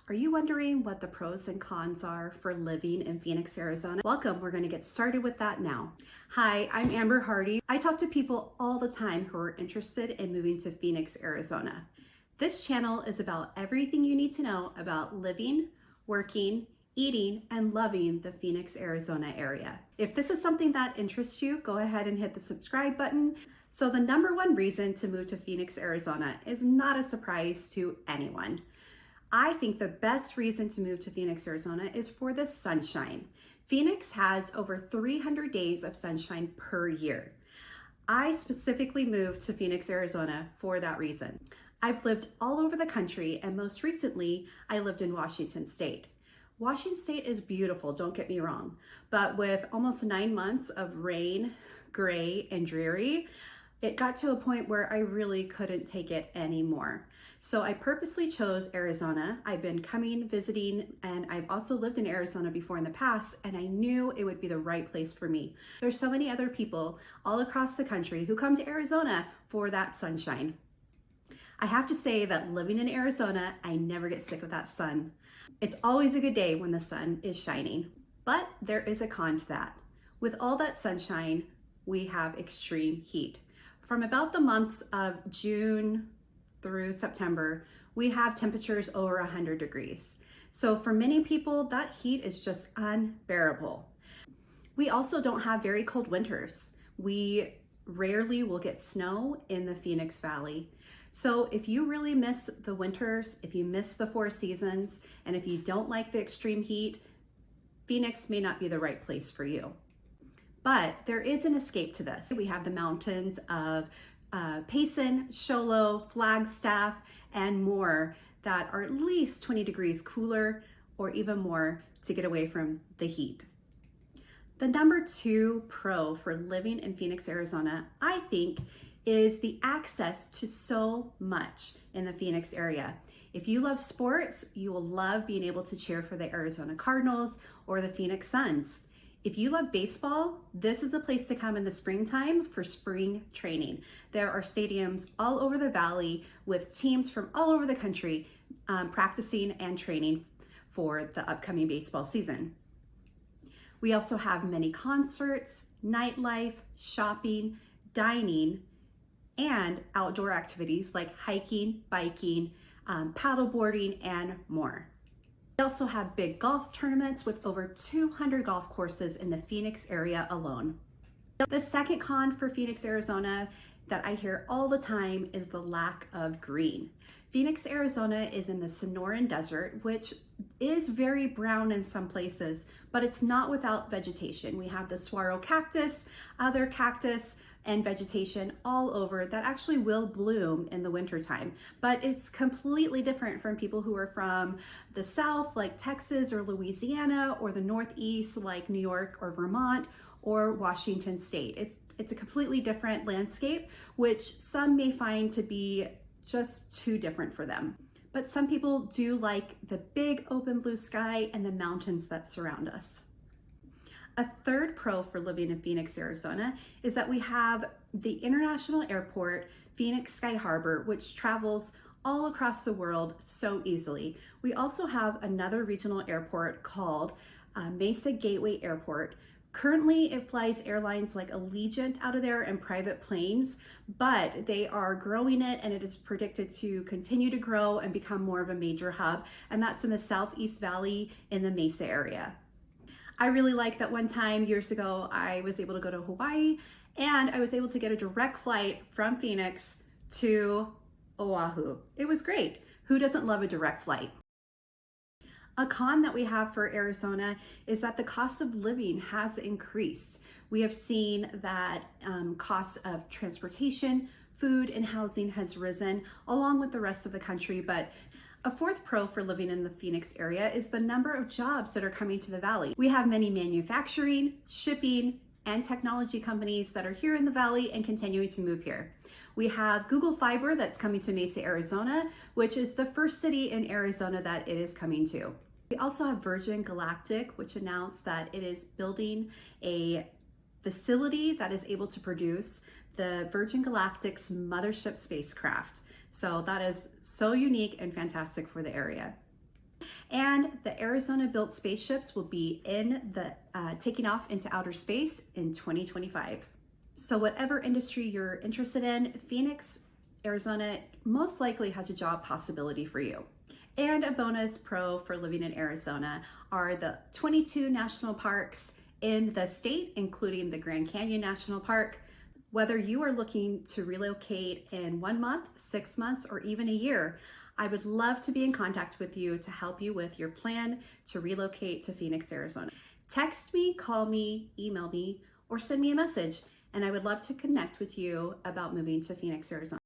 Are you wondering what the pros and cons are for living in Phoenix, Arizona? Welcome, we're gonna get started with that now. Hi, I'm Amber Hardy. I talk to people all the time who are interested in moving to Phoenix, Arizona. This channel is about everything you need to know about living, working, eating, and loving the Phoenix, Arizona area. If this is something that interests you, go ahead and hit the subscribe button. So the number one reason to move to Phoenix, Arizona is not a surprise to anyone. I think the best reason to move to Phoenix, Arizona is for the sunshine. Phoenix has over 300 days of sunshine per year. I specifically moved to Phoenix, Arizona for that reason. I've lived all over the country, and most recently, I lived in Washington State. Washington State is beautiful, don't get me wrong, but with almost 9 months of rain, gray, and dreary, it got to a point where I really couldn't take it anymore. So I purposely chose Arizona. I've been coming, visiting, and I've also lived in Arizona before in the past, and I knew it would be the right place for me. There's so many other people all across the country who come to Arizona for that sunshine. I have to say that living in Arizona, I never get sick of that sun. It's always a good day when the sun is shining, but there is a con to that. With all that sunshine, we have extreme heat. From about the months of June through September, we have temperatures over 100 degrees. So for many people, that heat is just unbearable. We also don't have very cold winters. We rarely will get snow in the Phoenix Valley. So if you really miss the winters, if you miss the 4 seasons, and if you don't like the extreme heat, Phoenix may not be the right place for you. But there is an escape to this. We have the mountains of Payson, Show Low, Flagstaff, and more that are at least 20 degrees cooler or even more to get away from the heat. The number 2 pro for living in Phoenix, Arizona, I think, is the access to so much in the Phoenix area. If you love sports, you will love being able to cheer for the Arizona Cardinals or the Phoenix Suns. If you love baseball, this is a place to come in the springtime for spring training. There are stadiums all over the valley with teams from all over the country practicing and training for the upcoming baseball season. We also have many concerts, nightlife, shopping, dining, and outdoor activities like hiking, biking, paddleboarding, and more. We also have big golf tournaments with over 200 golf courses in the Phoenix area alone. The second con for Phoenix, Arizona that I hear all the time is the lack of green. Phoenix, Arizona is in the Sonoran Desert, which is very brown in some places, but it's not without vegetation. We have the saguaro cactus, other cactus, and vegetation all over that actually will bloom in the wintertime. But it's completely different from people who are from the South, like Texas or Louisiana, or the Northeast, like New York or Vermont or Washington State. It's a completely different landscape, which some may find to be just too different for them. But some people do like the big open blue sky and the mountains that surround us. A third pro for living in Phoenix, Arizona is that we have the international airport, Phoenix Sky Harbor, which travels all across the world so easily. We also have another regional airport called Mesa Gateway Airport. Currently, it flies airlines like Allegiant out of there and private planes, but they are growing it, and it is predicted to continue to grow and become more of a major hub, and that's in the Southeast Valley in the Mesa area. I really like that one time years ago, I was able to go to Hawaii, and I was able to get a direct flight from Phoenix to Oahu. It was great. Who doesn't love a direct flight? A con that we have for Arizona is that the cost of living has increased. We have seen that costs of transportation, food, and housing has risen along with the rest of the country, but a fourth pro for living in the Phoenix area is the number of jobs that are coming to the valley. We have many manufacturing, shipping, and technology companies that are here in the valley and continuing to move here. We have Google Fiber that's coming to Mesa, Arizona, which is the first city in Arizona that it is coming to. We also have Virgin Galactic, which announced that it is building a facility that is able to produce the Virgin Galactic's mothership spacecraft. So that is so unique and fantastic for the area. And the Arizona built spaceships will be in the taking off into outer space in 2025. So whatever industry you're interested in, Phoenix, Arizona most likely has a job possibility for you. And a bonus pro for living in Arizona are the 22 national parks in the state, including the Grand Canyon National Park. Whether you are looking to relocate in 1 month, 6 months, or even a year, I would love to be in contact with you to help you with your plan to relocate to Phoenix, Arizona. Text me, call me, email me, or send me a message, and I would love to connect with you about moving to Phoenix, Arizona.